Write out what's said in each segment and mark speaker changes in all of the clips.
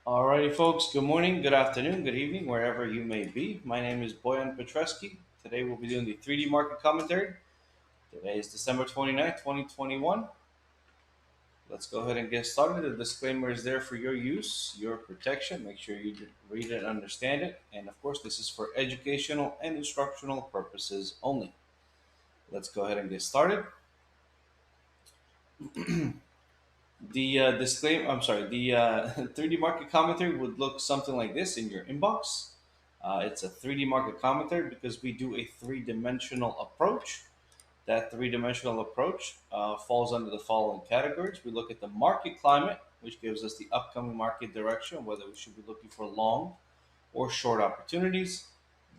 Speaker 1: Alrighty, folks. Good morning, good afternoon, good evening, wherever you may be. My name is Bojan Petreski. Today we'll be doing the 3D market commentary. Today is December 29th, 2021. Let's go ahead and get started. The disclaimer is there for your use, your protection. Make sure you read it and understand it. And of course, this is for educational and instructional purposes only. Let's go ahead and get started. The disclaimer, I'm sorry, the 3D market commentary would look something like this in your inbox. It's a 3D market commentary because we do a three-dimensional approach. That three-dimensional approach falls under the following categories. We look at the market climate, which gives us the upcoming market direction, whether we should be looking for long or short opportunities.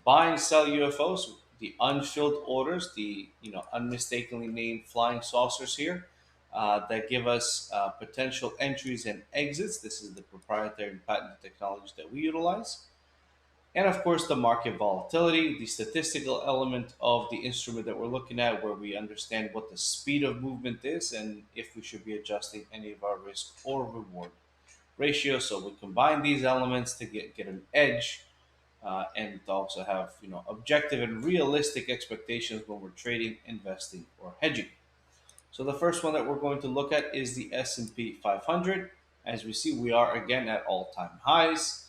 Speaker 1: Buy and sell UFOs, the unfilled orders, the unmistakably named flying saucers here that give us potential entries and exits. This is the proprietary and patented technology that we utilize. And of course, the market volatility, the statistical element of the instrument that we're looking at, where we understand what the speed of movement is and if we should be adjusting any of our risk or reward ratio. So we combine these elements to get an edge and to also have objective and realistic expectations when we're trading, investing, or hedging. So the first one that we're going to look at is the S&P 500. As we see, we are again at all-time highs.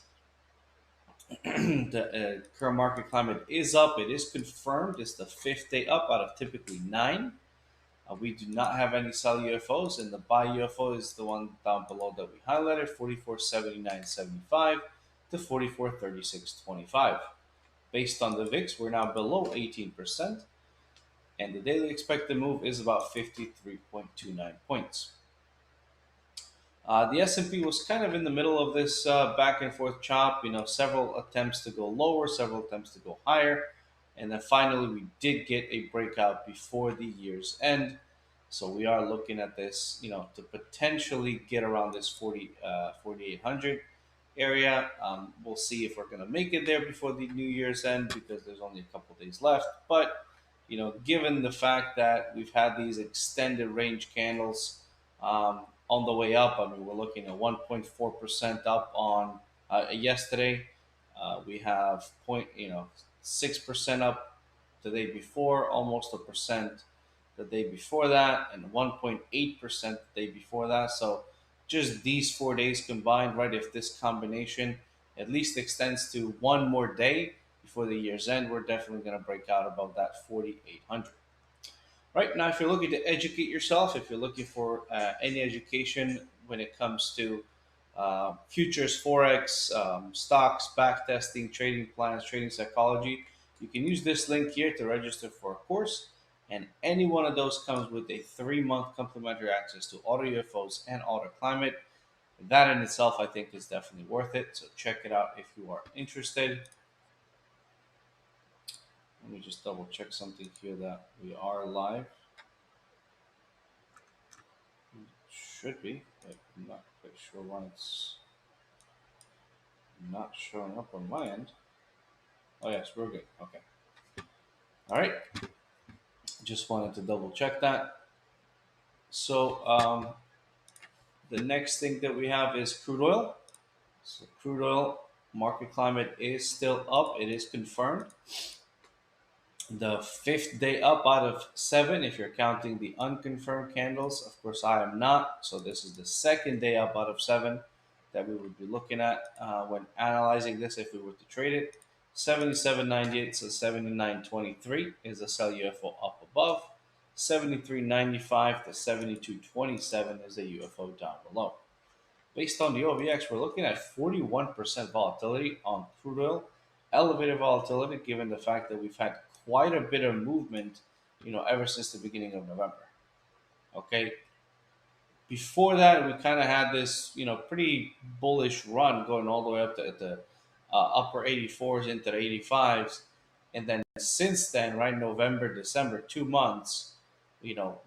Speaker 1: The current market climate is up. It is confirmed. It's the fifth day up out of typically nine. We do not have any sell UFOs, and the buy UFO is the one down below that we highlighted, 44.7975 to 44.3625. Based on the VIX, we're now below 18%, and the daily expected move is about 53.29 points. The S&P was kind of in the middle of this back and forth chop. Several attempts to go lower, several attempts to go higher, and then finally we did get a breakout before the year's end. So we are looking at this, to potentially get around this 4,800 area. We'll see if we're going to make it there before the New Year's end because there's only a couple days left. But given the fact that we've had these extended range candles on the way up, I mean, we're looking at 1.4% up on yesterday. We have 6% up the day before, almost a percent the day before that, and 1.8% the day before that. So just these 4 days combined, right? If this combination at least extends to one more day before the year's end, we're definitely going to break out above that 4,800. Right now, if you're looking to educate yourself, if you're looking for any education when it comes to futures, forex, stocks, backtesting, trading plans, trading psychology, you can use this link here to register for a course. And any one of those comes with a 3-month complimentary access to AutoUFOs and AutoClimate. That in itself, I think, is definitely worth it. So check it out if you are interested. Let me just double check something here that we are live. Should be, but I'm not quite sure why it's not showing up on my end. Oh yes, we're good. Okay. All right. Just wanted to double check that. So the next thing that we have is crude oil. So crude oil market climate is still up. It is confirmed. The fifth day up out of 7, if you're counting the unconfirmed candles. Of course, I am not. So this is the second day up out of 7 that we would be looking at when analyzing this if we were to trade it. 77.98 to 79.23 is a sell UFO up above. 73.95 to 72.27 is a UFO down below. Based on the OVX, we're looking at 41% volatility on crude oil. Elevated volatility given the fact that we've had quite a bit of movement, ever since the beginning of November. Okay. Before that, we kind of had this, pretty bullish run going all the way up to the upper 84s into the 85s. And then since then, right, November, December, 2 months,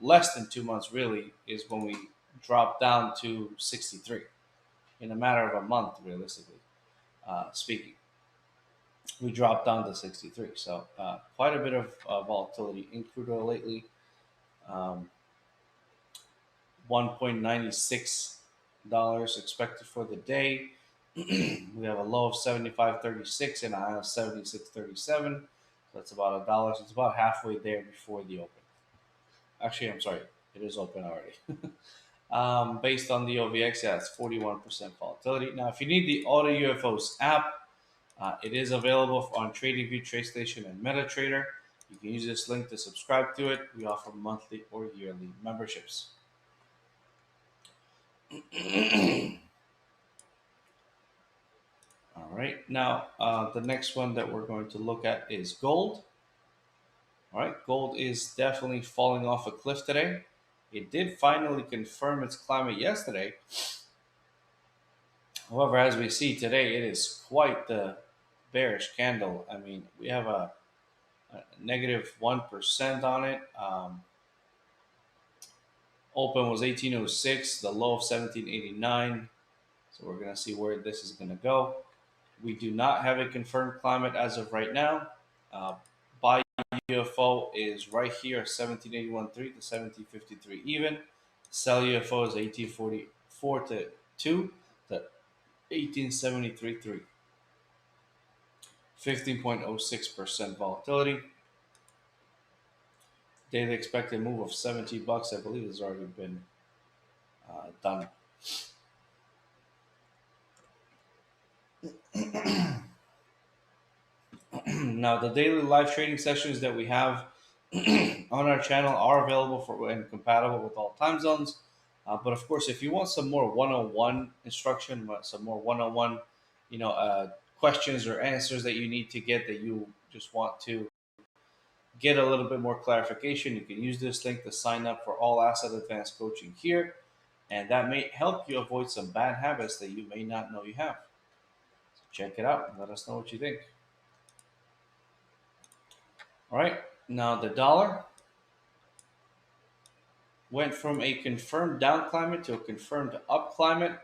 Speaker 1: less than 2 months really, is when we dropped down to 63 in a matter of a month, realistically speaking. We dropped down to 63. So quite a bit of volatility in crude oil lately. 1.96 expected for the day. We have a low of 75.36 and a high of 76.37. So that's about a dollar. So it's about halfway there before the open. Actually, I'm sorry, it is open already. Based on the OVX, yeah, it's 41% volatility. Now, if you need the AutoUFOs app, it is available on TradingView, TradeStation, and MetaTrader. You can use this link to subscribe to it. We offer monthly or yearly memberships. All right. Now, the next one that we're going to look at is gold. All right. Gold is definitely falling off a cliff today. It did finally confirm its climate yesterday. However, as we see today, it is quite the bearish candle. I mean, we have a negative 1% on it. Open was 1806, the low of 1789. So we're going to see where this is going to go. We do not have a confirmed climate as of right now. Buy UFO is right here, 1781.3 to 1753 even. Sell UFO is 1844 to 2 to 1873.3. 15.06% volatility. Daily expected move of 17 bucks, I believe, has already been done. Now, the daily live trading sessions that we have on our channel are available for and compatible with all time zones. But of course, if you want some more one-on-one instruction, some more one-on-one, questions or answers that you need to get that you just want to get a little bit more clarification, you can use this link to sign up for all asset advanced coaching here, and that may help you avoid some bad habits that you may not know you have. So check it out and let us know what you think. All right, now the dollar went from a confirmed down climate to a confirmed up climate.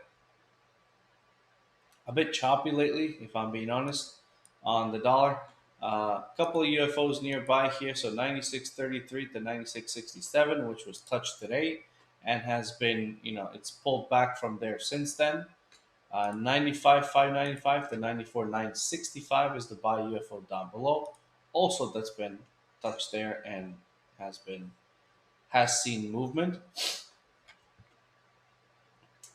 Speaker 1: A bit choppy lately, if I'm being honest, on the dollar. A couple of UFOs nearby here, so 96.33 to 96.67, which was touched today and has been, it's pulled back from there since then. 95.595 to 94.965 is the buy UFO down below. Also, that's been touched there and has seen movement.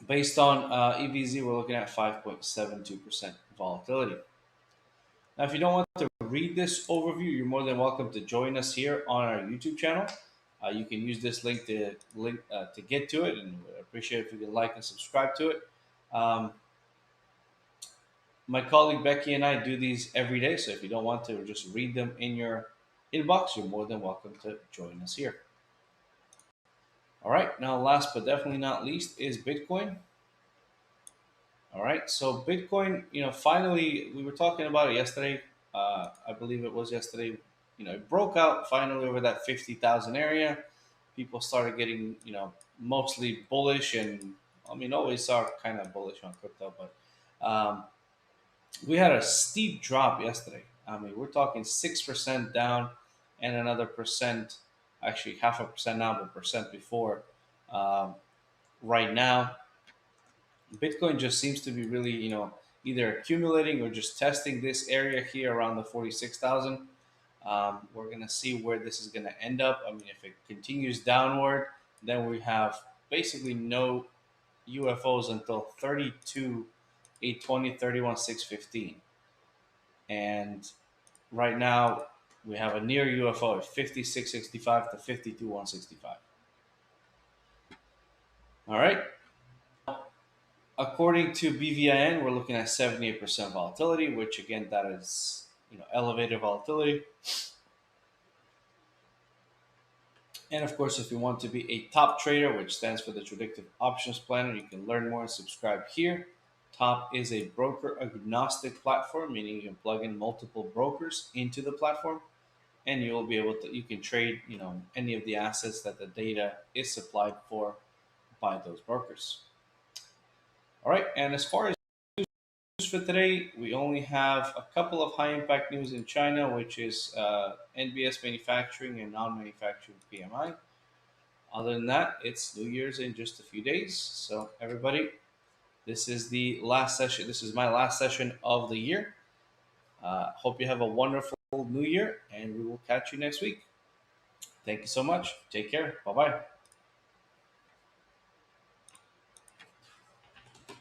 Speaker 1: Based on EVZ, we're looking at 5.72% volatility. Now, if you don't want to read this overview, you're more than welcome to join us here on our YouTube channel. You can use this link to get to it, and we appreciate if you can like and subscribe to it. My colleague Becky and I do these every day, so if you don't want to just read them in your inbox, you're more than welcome to join us here. All right, now last but definitely not least is Bitcoin. All right, so Bitcoin, finally, we were talking about it yesterday. I believe it was yesterday. It broke out finally over that 50,000 area. People started getting, mostly bullish, and always are kind of bullish on crypto, but we had a steep drop yesterday. We're talking 6% down and another percent, actually half a percent now, but percent before. Right now, Bitcoin just seems to be really, either accumulating or just testing this area here around the 46,000. We're going to see where this is going to end up. If it continues downward, then we have basically no UFOs until 32, 820, 31, 615. And right now, we have a near UFO at 5665 to 52,165. All right. According to BVIN, we're looking at 78% volatility, which again, that is elevated volatility. And of course, if you want to be a top trader, which stands for the Tradictive Options Planner, you can learn more and subscribe here. Top is a broker agnostic platform, meaning you can plug in multiple brokers into the platform, and you will be able to. You can trade, any of the assets that the data is supplied for by those brokers. All right, and as far as news for today, we only have a couple of high impact news in China, which is NBS manufacturing and non-manufacturing PMI. Other than that, it's New Year's in just a few days. So everybody, This is the last session. This is my last session of the year. Hope you have a wonderful new year, and we will catch you next week. Thank you so much. Take care. Bye bye.